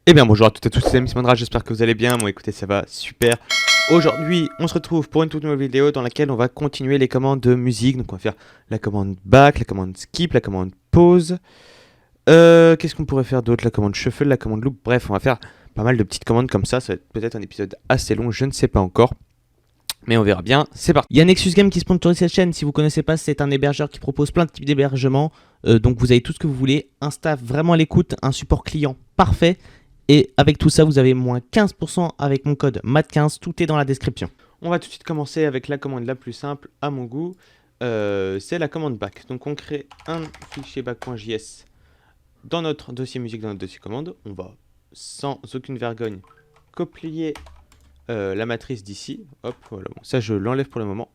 Eh bien bonjour à toutes et tous, c'est Miss Mandra, j'espère que vous allez bien. Bon écoutez, ça va super. Aujourd'hui, on se retrouve pour une toute nouvelle vidéo dans laquelle on va continuer les commandes de musique. Donc on va faire la commande back, la commande skip, la commande pause. Qu'est-ce qu'on pourrait faire d'autre? La commande shuffle, la commande loop. Bref, on va faire pas mal de petites commandes comme ça. Ça va être peut-être un épisode assez long, je ne sais pas encore. Mais on verra bien, c'est parti. Il y a Nexus Game qui sponsorise cette chaîne. Si vous connaissez pas, c'est un hébergeur qui propose plein de types d'hébergement. Donc vous avez tout ce que vous voulez. Un staff vraiment à l'écoute, un support client parfait. Et avec tout ça, vous avez moins 15% avec mon code MAT15. Tout est dans la description. On va tout de suite commencer avec la commande la plus simple à mon goût. C'est la commande back. Donc on crée un fichier back.js dans notre dossier musique, dans notre dossier commande. On va sans aucune vergogne copier la matrice d'ici. Hop, voilà. Bon, ça, je l'enlève pour le moment.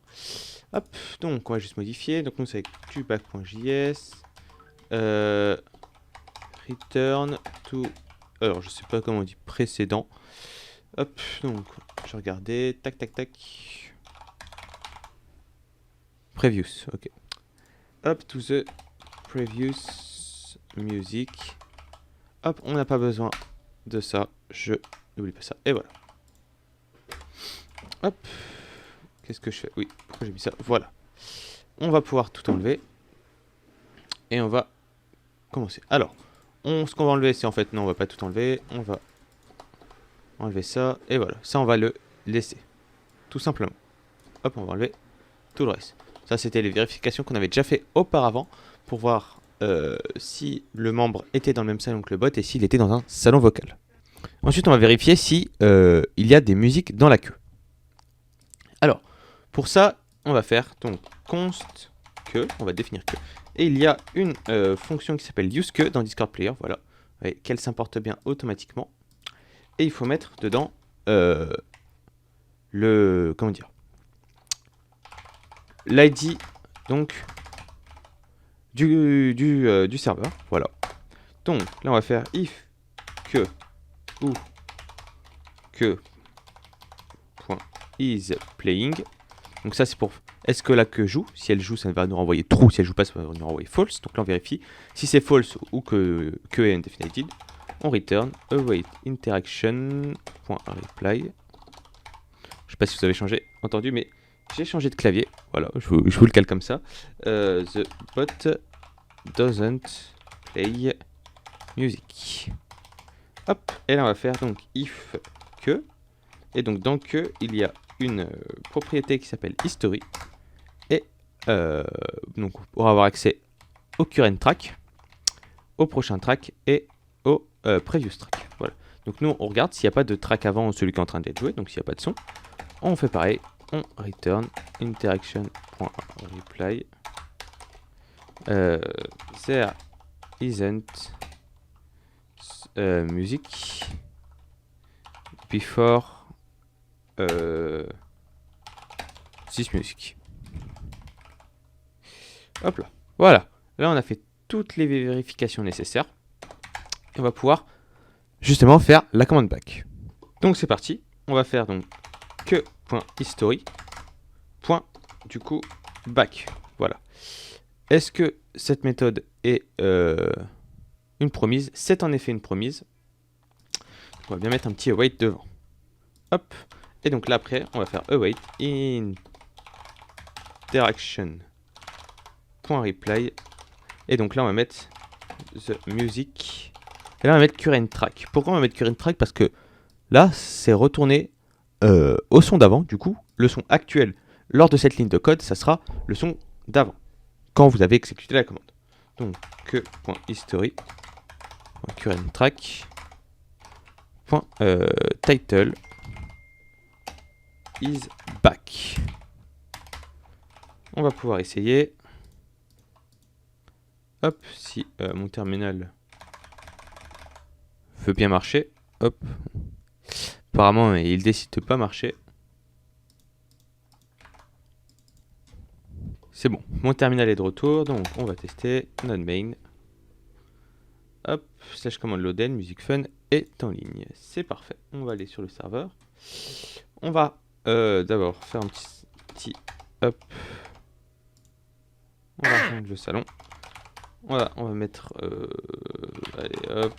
Hop, donc on va juste modifier. Donc nous, c'est qback.js. Return to. Alors, je sais pas comment on dit précédent. Hop, donc je vais regarder. Tac, tac, tac. Previous, ok. Up to the previous music. Hop, on n'a pas besoin de ça. Je n'oublie pas ça. Et voilà. Hop. Qu'est-ce que je fais? Oui, pourquoi j'ai mis ça? Voilà. On va pouvoir tout enlever. Et on va commencer. Alors, ce qu'on va enlever, c'est en fait... Non, on va pas tout enlever. On va enlever ça. Et voilà. Ça, on va le laisser. Tout simplement. Hop, on va enlever tout le reste. Ça, c'était les vérifications qu'on avait déjà fait auparavant pour voir si le membre était dans le même salon que le bot et s'il était dans un salon vocal. Ensuite, on va vérifier si il y a des musiques dans la queue. Alors, pour ça, on va faire donc const que, on va définir que. Et il y a une fonction qui s'appelle useQueue dans Discord Player, voilà, qu'elle s'importe bien automatiquement. Et il faut mettre dedans le, comment dire, l'ID donc du serveur, voilà. Donc là on va faire if que ou que point is playing. Donc ça c'est pour est-ce que la queue joue. Si elle joue, ça va nous renvoyer true. Si elle joue pas, ça va nous renvoyer false. Donc là on vérifie. Si c'est false ou que est indefinited, on return await interaction.reply. Je sais pas si vous avez entendu, mais j'ai changé de clavier. Voilà, je vous le cale comme ça. The bot doesn't play music. Hop, et là on va faire donc if que. Et donc dans que, il y a une propriété qui s'appelle history. Et donc pour avoir accès au current track, au prochain track et au previous track. Voilà. Donc nous on regarde s'il n'y a pas de track avant celui qui est en train d'être joué, donc s'il n'y a pas de son. On fait pareil, on return interaction.reply. There isn't music before this music. Hop là, voilà. Là on a fait toutes les vérifications nécessaires. Et on va pouvoir justement faire la commande back. Donc c'est parti. On va faire donc que.history. Du coup back. Voilà. Est-ce que cette méthode est une promise? C'est en effet une promise. On va bien mettre un petit await devant. Hop. Et donc là après, on va faire await interaction.reply. Et donc là on va mettre the music. Et là on va mettre current track. Pourquoi on va mettre current track? Parce que là c'est retourné au son d'avant. Du coup, le son actuel lors de cette ligne de code, ça sera le son d'avant, quand vous avez exécuté la commande. Donc que.history current track title is back. On va pouvoir essayer. Hop, si mon terminal veut bien marcher. Hop. Apparemment, il décide de pas marcher. C'est bon, mon terminal est de retour, donc on va tester node main. Hop, slash commande loaden, music fun est en ligne. C'est parfait, on va aller sur le serveur. On va d'abord faire un petit hop. On va rejoindre le salon. Voilà, on va mettre allez hop.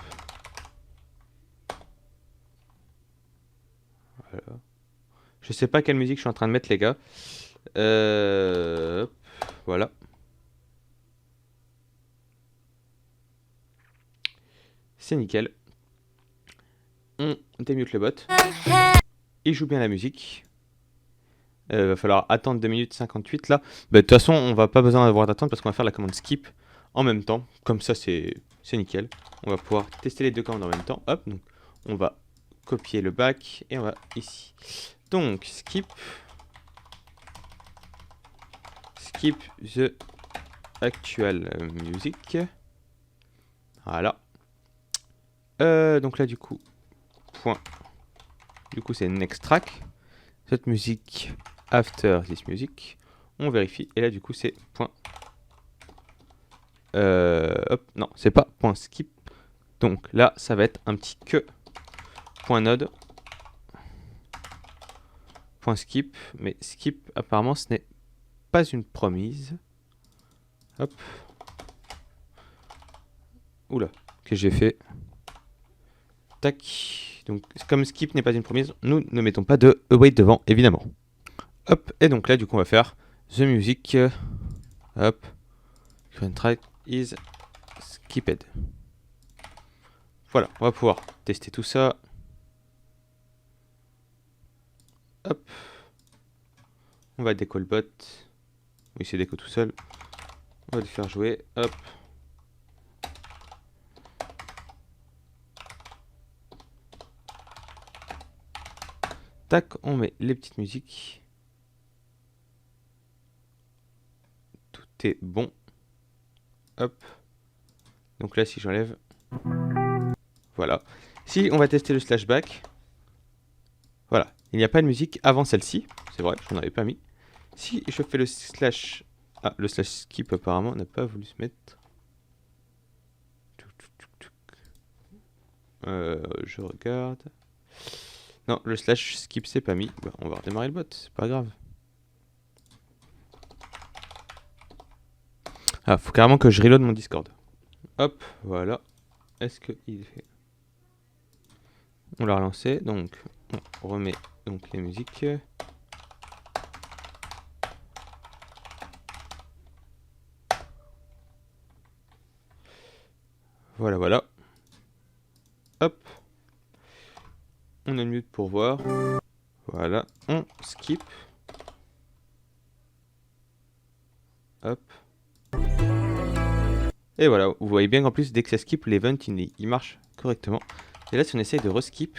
Voilà. Je sais pas quelle musique je suis en train de mettre, les gars. Hop, voilà. C'est nickel. On démute le bot. Il joue bien la musique. Va falloir attendre 2 minutes 58 là. Bah, de toute façon, on va pas besoin d'avoir d'attente parce qu'on va faire la commande skip en même temps. Comme ça, c'est nickel. On va pouvoir tester les deux commandes en même temps. Hop, donc on va copier le back et on va ici. Donc, skip the actual music. Voilà. Donc là, du coup, point. Du coup, c'est next track. Cette musique after this music. On vérifie. Et là, du coup, c'est point. Hop, non, c'est pas point skip. Donc là, ça va être un petit que point node point skip. Mais skip, apparemment, ce n'est pas une promise. Hop. Oula, que j'ai fait. Tac. Donc, comme skip n'est pas une promise, nous ne mettons pas de await devant, évidemment. Hop. Et donc là, du coup, on va faire the music. Hop. Current track is skipped. Voilà, on va pouvoir tester tout ça. Hop. On va déco le bot. Oui, c'est déco tout seul. On va le faire jouer. Hop. Tac, on met les petites musiques. Tout est bon. Hop. Donc là, si j'enlève... Voilà. Si on va tester le slash back. Voilà. Il n'y a pas de musique avant celle-ci. C'est vrai, je n'en avais pas mis. Si je fais le slash... Ah, le slash skip apparemment n'a pas voulu se mettre. Je regarde. Non, le slash skip c'est pas mis. Bah, on va redémarrer le bot, c'est pas grave. Ah, faut carrément que je reload mon Discord. Hop, voilà. Est-ce que il est fait? On l'a relancé, donc on remet donc les musiques. Voilà, voilà. Hop. On a mute pour voir. Voilà, on skip. Hop. Et voilà, vous voyez bien qu'en plus, dès que ça skip, l'event il marche correctement. Et là, si on essaye de reskip,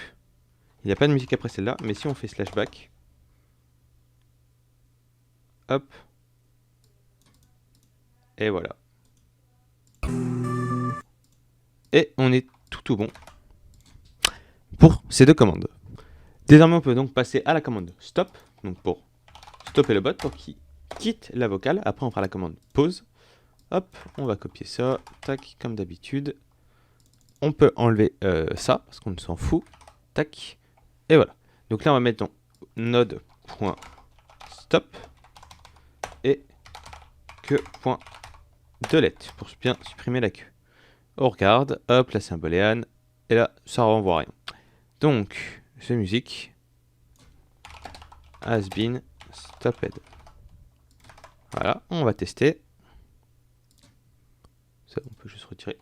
il n'y a pas de musique après celle-là, mais si on fait slash back, hop, et voilà. Et on est tout bon pour ces deux commandes. Désormais, on peut donc passer à la commande stop, donc pour stopper le bot, pour qu'il quitte la vocale. Après, on fera la commande pause. Hop, on va copier ça, tac, comme d'habitude. On peut enlever ça, parce qu'on s'en fout. Tac, et voilà. Donc là, on va mettre dans node.stop et que.delete pour bien supprimer la queue. On regarde, hop, là c'est un booléen, et là ça renvoie rien. Donc, ce musique has been stopped. Voilà, on va tester. Ça, on peut juste retirer.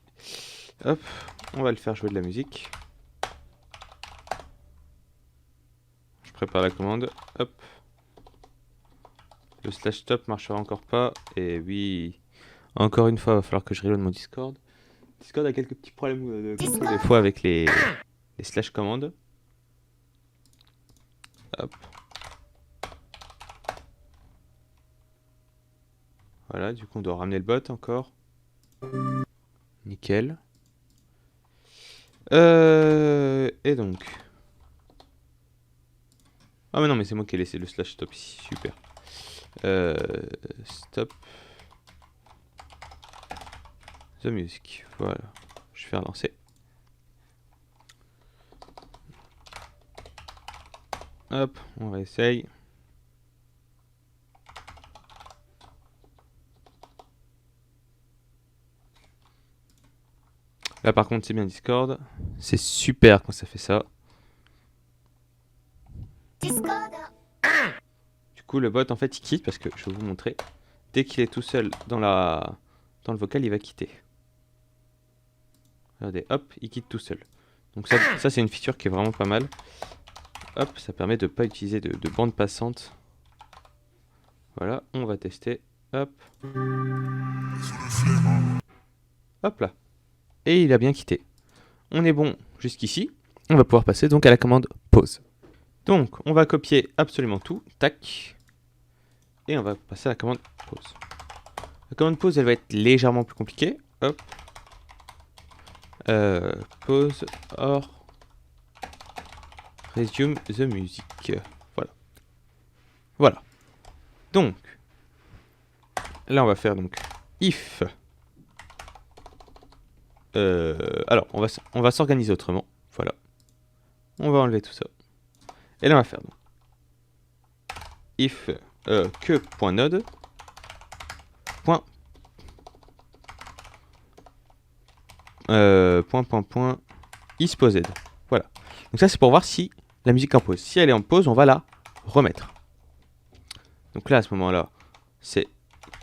Hop, on va le faire jouer de la musique. Je prépare la commande, hop. Le slash stop marchera encore pas, et oui, encore une fois, il va falloir que je reload mon Discord. Discord a quelques petits problèmes de contrôle des fois avec les slash commandes. Hop. Voilà, du coup on doit ramener le bot encore. Nickel. Et donc. Ah mais non, mais c'est moi qui ai laissé le slash stop ici, super. Stop. The music, voilà. Je vais faire lancer. Hop, on réessaye. Là par contre c'est bien Discord. C'est super quand ça fait ça. coup, le bot, en fait, il quitte parce que, je vais vous montrer, dès qu'il est tout seul dans le vocal, il va quitter. Regardez, hop, il quitte tout seul. Donc ça c'est une feature qui est vraiment pas mal. Hop, ça permet de ne pas utiliser de bande passante. Voilà, on va tester. Hop. Hop là. Et il a bien quitté. On est bon jusqu'ici. On va pouvoir passer donc à la commande pause. Donc, on va copier absolument tout. Tac. Et on va passer à la commande pause. La commande pause, elle va être légèrement plus compliquée. Hop. Pause or resume the music. Voilà. Voilà. Donc, là, on va faire donc if. Alors, on va s'organiser autrement. Voilà. On va enlever tout ça. Et là, on va faire donc if que.node point isPosed. Voilà. Donc ça, c'est pour voir si la musique est en pause. Si elle est en pause, on va la remettre. Donc là, à ce moment-là, c'est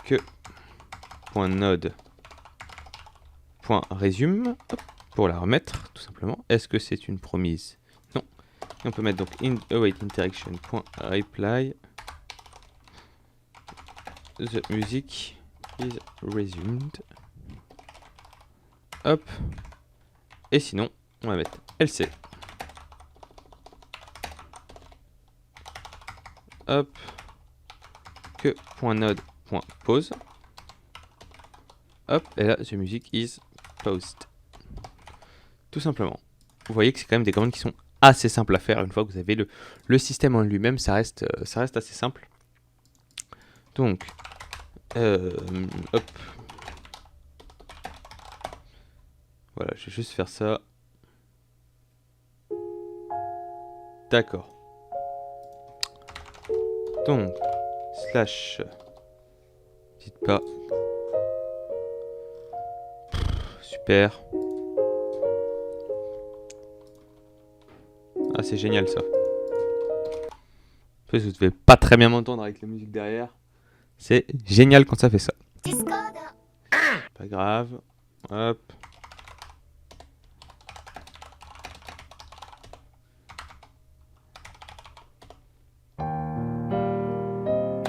que.node.resume pour la remettre, tout simplement. Est-ce que c'est une promise? Non. Et on peut mettre donc await interaction.reply. The music is resumed. Hop. Et sinon, on va mettre LC. Hop. Que.node.pause. Hop. Et là, the music is paused. Tout simplement. Vous voyez que c'est quand même des commandes qui sont assez simples à faire. Une fois que vous avez le système en lui-même, ça reste assez simple. Donc, hop. Voilà, je vais juste faire ça. D'accord. Donc, slash. Dites pas. Super. Ah, c'est génial ça. En fait, vous devez pas très bien m'entendre avec la musique derrière. C'est génial quand ça fait ça. Pas grave. Hop.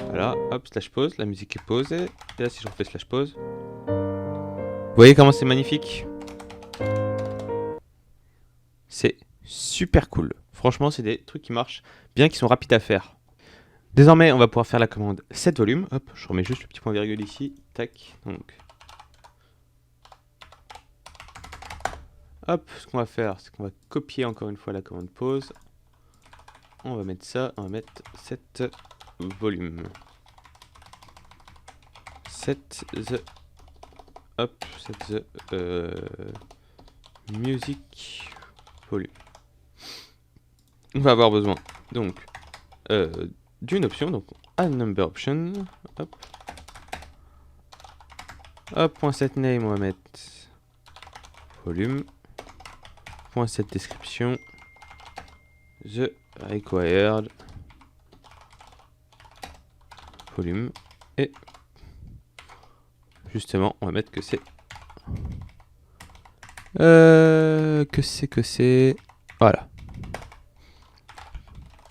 Voilà, hop, slash pause, la musique est posée. Et là, si je refais slash pause, vous voyez comment c'est magnifique? C'est super cool. Franchement, c'est des trucs qui marchent bien, qui sont rapides à faire. Désormais, on va pouvoir faire la commande set volume. Hop, je remets juste le petit point virgule ici. Tac, donc. Hop, ce qu'on va faire, c'est qu'on va copier encore une fois la commande pause. On va mettre ça, on va mettre set volume. Set the music volume. On va avoir besoin donc d'une option, donc add number option. Hop. Hop, point set name, on va mettre volume. Point set description. The required volume. Et justement, on va mettre que c'est voilà,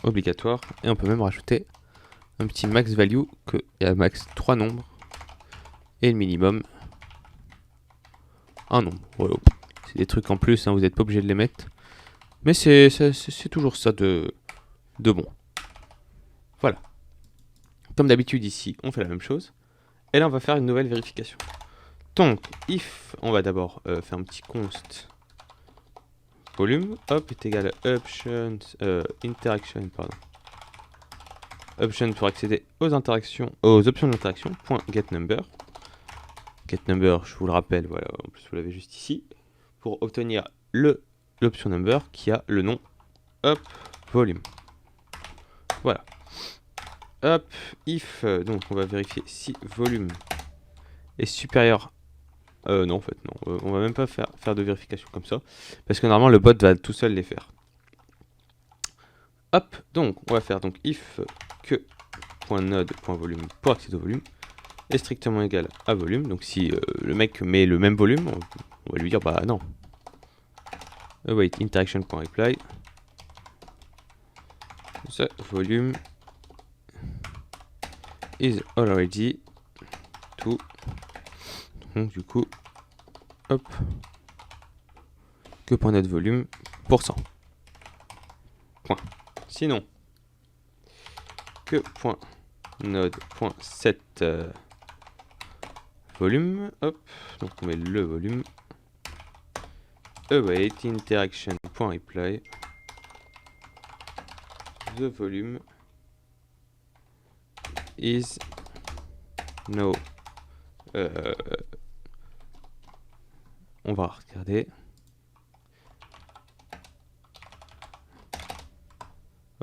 obligatoire. Et on peut même rajouter un petit max value, que il y a max 3 nombres et le minimum un nombre. Voilà. C'est des trucs en plus, hein, vous n'êtes pas obligé de les mettre, mais c'est toujours ça de bon. Voilà. Comme d'habitude ici, on fait la même chose. Et là, on va faire une nouvelle vérification. Donc, if, on va d'abord faire un petit const volume, hop, est égal à options, interaction, pardon. Option pour accéder aux options d'interaction, point getNumber. GetNumber, je vous le rappelle, voilà, en plus vous l'avez juste ici, pour obtenir l'option number qui a le nom, hop, volume. Voilà. Hop, if, donc on va vérifier si volume est supérieur. Non, en fait, non. On va même pas faire de vérification comme ça. Parce que normalement, le bot va tout seul les faire. Hop, donc, on va faire donc if que node.volume pour accéder au volume est strictement égal à volume. Donc si le mec met le même volume, on va lui dire bah non. Await interaction.reply. The volume is already to. Donc du coup, hop, que point notre volume %. Point. Sinon, que point node point set volume, hop, donc on met le volume. Await interaction.reply. The volume is no. On va regarder.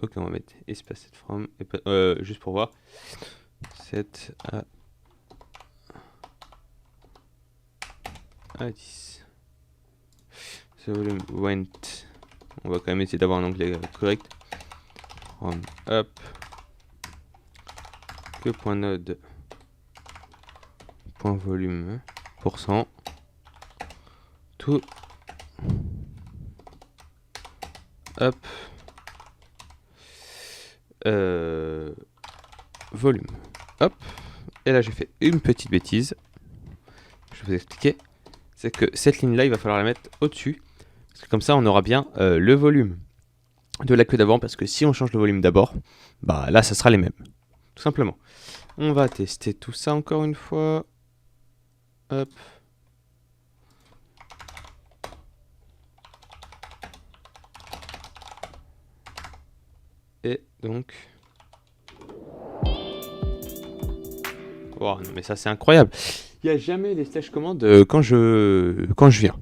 Ok, on va mettre espace set from juste pour voir. Set à 10. The volume went. On va quand même essayer d'avoir un anglais correct. From up. Que point node. Point volume %. Tout. Hop. Volume. Hop. Et là j'ai fait une petite bêtise. Je vais vous expliquer. C'est que cette ligne là il va falloir la mettre au-dessus. Parce que comme ça on aura bien le volume de la queue d'avant. Parce que si on change le volume d'abord, bah là ça sera les mêmes. Tout simplement. On va tester tout ça encore une fois. Hop. Et donc... Oh non mais ça c'est incroyable. Il n'y a jamais les slash commandes quand je viens.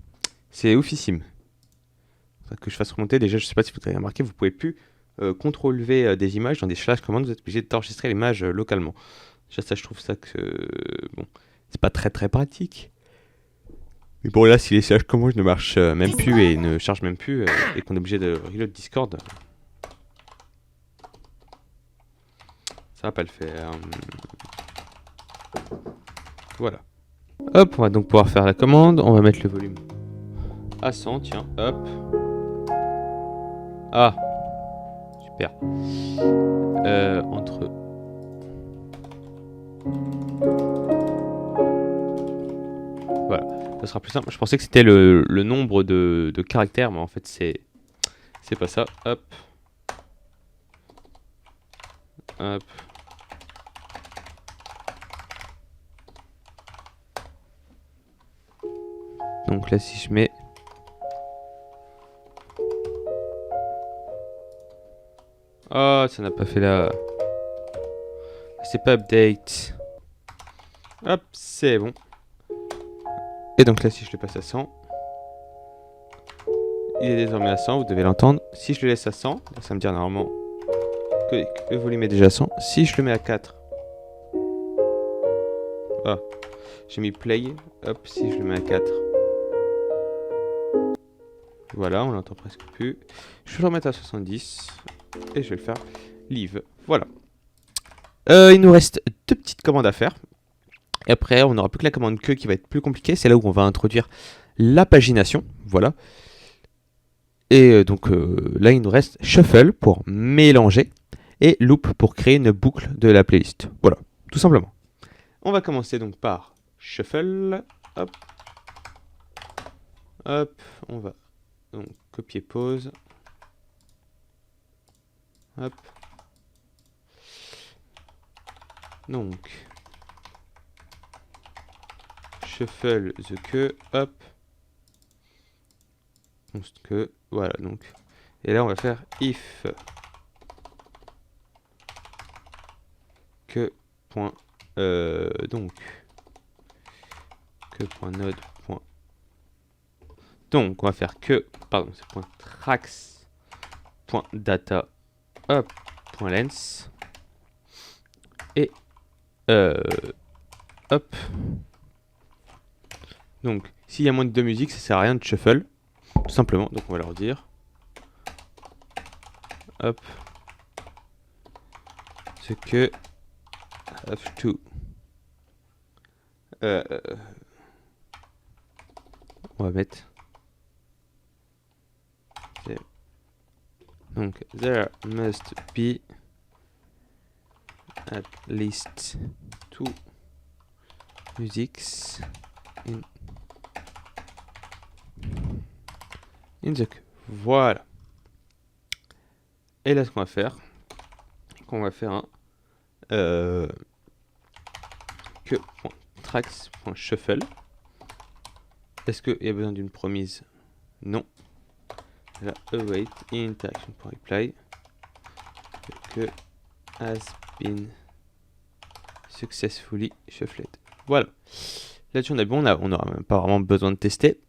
C'est oufissime. Que je fasse remonter, déjà je sais pas si vous avez remarqué, vous pouvez plus CTRL-V des images dans des slash commandes, vous êtes obligé d'enregistrer l'image localement. Déjà ça je trouve ça que... bon, c'est pas très pratique. Mais bon là si les slash commandes ne marchent même plus et ne chargent même plus et qu'on est obligé de reload Discord, ça va pas le faire. Voilà. Hop, on va donc pouvoir faire la commande. On va mettre le volume à 100, tiens, hop. Ah, super. Entre... Voilà, ça sera plus simple. Je pensais que c'était le nombre de caractères, mais en fait c'est pas ça. Hop. Hop. Donc là si je mets... Oh, ça n'a pas fait là. C'est pas update. Hop, c'est bon. Et donc là si je le passe à 100, il est désormais à 100, vous devez l'entendre. Si je le laisse à 100, ça me dit normalement que le volume est déjà à 100. Si je le mets à 4, ah, j'ai mis play. Hop, si je le mets à 4, voilà, on l'entend presque plus. Je vais le remettre à 70 et je vais le faire leave. Voilà. Il nous reste deux petites commandes à faire. Et après, on n'aura plus que la commande que qui va être plus compliquée. C'est là où on va introduire la pagination. Voilà. Et donc là, il nous reste shuffle pour mélanger et loop pour créer une boucle de la playlist. Voilà, tout simplement. On va commencer donc par shuffle. Hop. Hop. On va donc copier pause. Hop. Donc shuffle the queue, hop. Que voilà donc. Et là on va faire if que point donc que point node point. Donc on va faire que pardon c'est point tracks point data hop point lens et hop. Donc s'il y a moins de deux musiques ça sert à rien de shuffle tout simplement, donc on va leur dire hop ce que have to. On va mettre. Donc, there must be at least 2 musics in the queue. Voilà. Et là, ce qu'on va faire, un que.tracks.shuffle. Est-ce qu'il y a besoin d'une promise? Non. Là, await interaction.reply que has been successfully shuffled. Voilà. Là-dessus, on est bon. On n'aura même pas vraiment besoin de tester.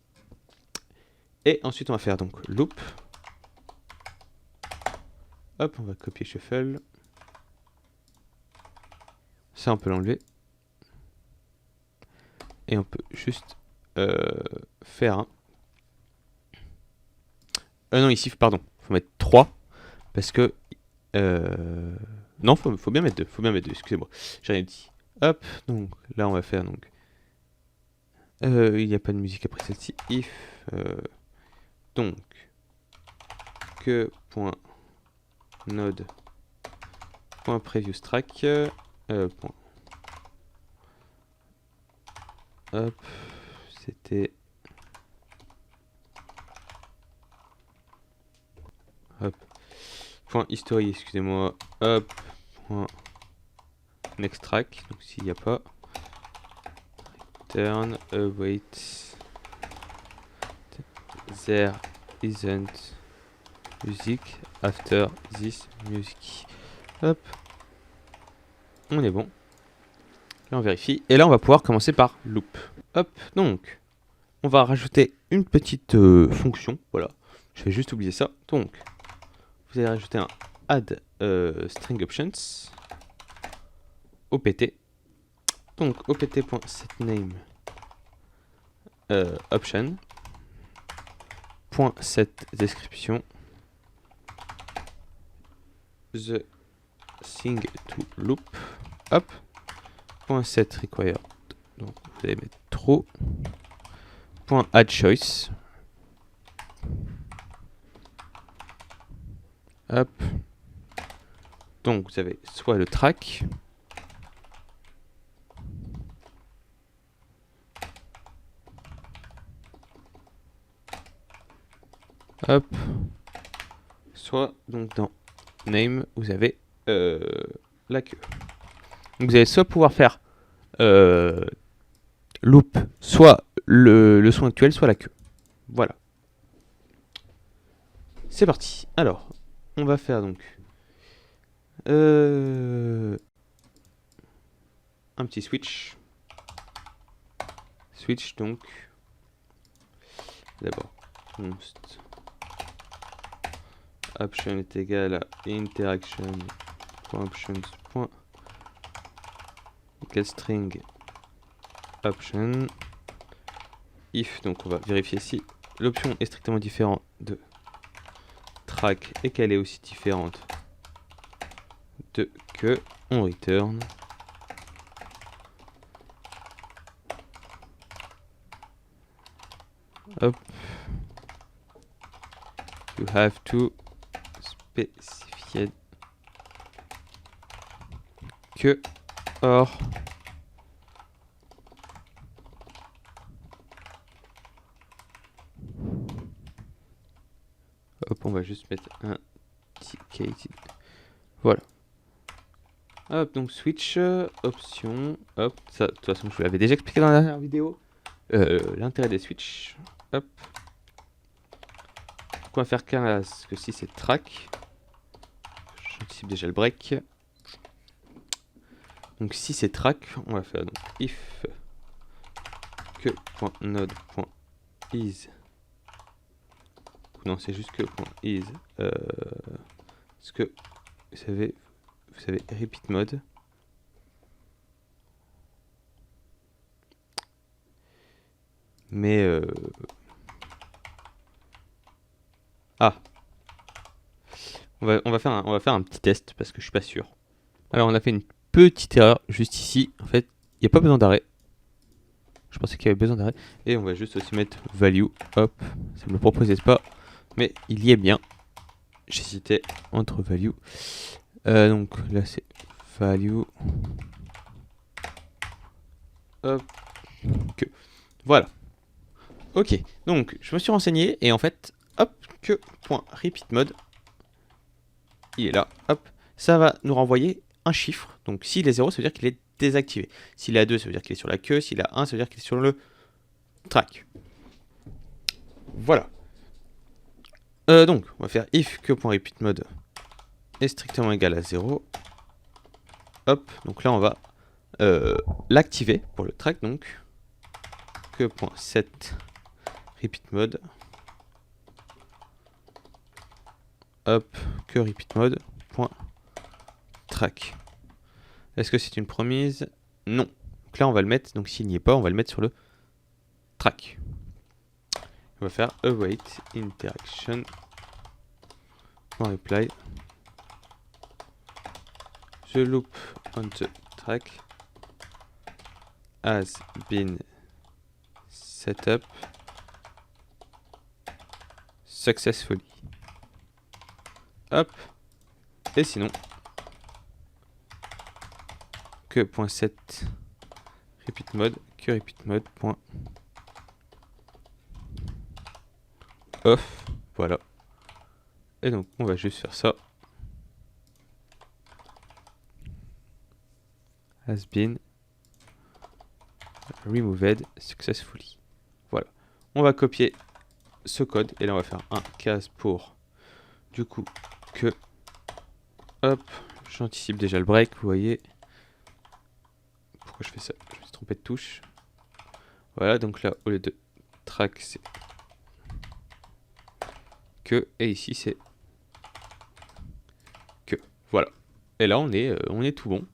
Et ensuite, on va faire donc loop. Hop, on va copier shuffle. Ça, on peut l'enlever. Et on peut juste faire un. Non, ici, pardon. Faut mettre 3. Parce que. Non, faut bien mettre 2. Excusez-moi. J'ai rien dit. Hop, donc là, on va faire donc. Il n'y a pas de musique après celle-ci. If. Donc. Que.node.previousTrack. Hop, c'était. Hop. Point history, excusez-moi. Hop. Point next track. Donc s'il n'y a pas. Return await. There isn't music after this music. Hop. On est bon. Là on vérifie. Et là on va pouvoir commencer par loop. Hop. Donc. On va rajouter une petite fonction. Voilà. Je vais juste oublier ça. Donc. Vous allez rajouter un add string options. OPT. Donc opt.setName option. .setDescription. The thing to loop. Hop. .setRequired. Donc vous allez mettre true. .addChoice. Hop. Donc vous avez soit le track. Hop. Soit donc dans name vous avez la queue. Donc vous allez soit pouvoir faire loop, soit le son actuel, soit la queue. Voilà. C'est parti. Alors, on va faire donc un petit switch. Switch donc. D'abord, const option est égal à interaction.options. Equal string option. If, donc on va vérifier si l'option est strictement différente de track et qu'elle est aussi différente de que, on return. Hop. You have to specify que or hop, on va juste mettre un petit. Voilà. Hop, donc switch, option, hop, ça, de toute façon je vous l'avais déjà expliqué dans la dernière vidéo. L'intérêt des switch, hop. Donc on va faire qu'un, parce que si c'est track, j'anticipe déjà le break. Donc si c'est track, on va faire donc if que.node.is. Non, c'est juste que.is. Parce que vous savez repeat mode. Mais on va faire un petit test parce que je suis pas sûr. Alors on a fait une petite erreur juste ici. En fait, il n'y a pas besoin d'arrêt. Je pensais qu'il y avait besoin d'arrêt. Et on va juste aussi mettre value. Hop, ça me le proposait pas. Mais il y est bien. J'hésitais entre value. Donc là c'est value. Hop. Que. Voilà. Ok. Donc je me suis renseigné et en fait, hop, que point repeat mode. Il est là. Hop. Ça va nous renvoyer un chiffre. Donc s'il est 0, ça veut dire qu'il est désactivé. S'il est à 2, ça veut dire qu'il est sur la queue. S'il est à 1, ça veut dire qu'il est sur le track. Voilà. Donc on va faire if que.repeatMode est strictement égal à 0. Hop, donc là on va l'activer pour le track, donc que.set repeatMode. Hop, que repeatMode point track. Est-ce que c'est une promise? Non. Donc là on va le mettre, donc s'il n'y est pas, on va le mettre sur le track. On va faire await interaction reply. The loop on the track has been set up successfully. Hop. Et sinon, que.set repeat mode, que repeat mode point off. Voilà. Et donc on va juste faire ça. Has been removed successfully. Voilà. On va copier ce code et là on va faire un case pour du coup que. Hop, j'anticipe déjà le break, vous voyez. Pourquoi je fais ça? Je me suis trompé de touche. Voilà, donc là au lieu de track c'est que et ici c'est que. Voilà. Et là on est tout bon.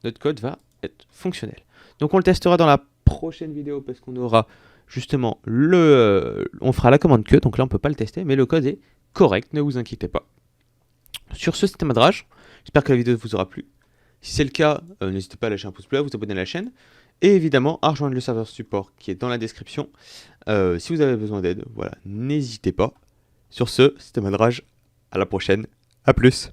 Notre code va être fonctionnel. Donc on le testera dans la prochaine vidéo parce qu'on aura justement on fera la commande que, donc là on peut pas le tester, mais le code est correct, ne vous inquiétez pas. Sur ce système d'adresse, j'espère que la vidéo vous aura plu. Si c'est le cas, n'hésitez pas à lâcher un pouce bleu, à vous abonner à la chaîne, et évidemment à rejoindre le serveur support qui est dans la description. Si vous avez besoin d'aide, voilà, n'hésitez pas. Sur ce, système d'adresse, à la prochaine, à plus.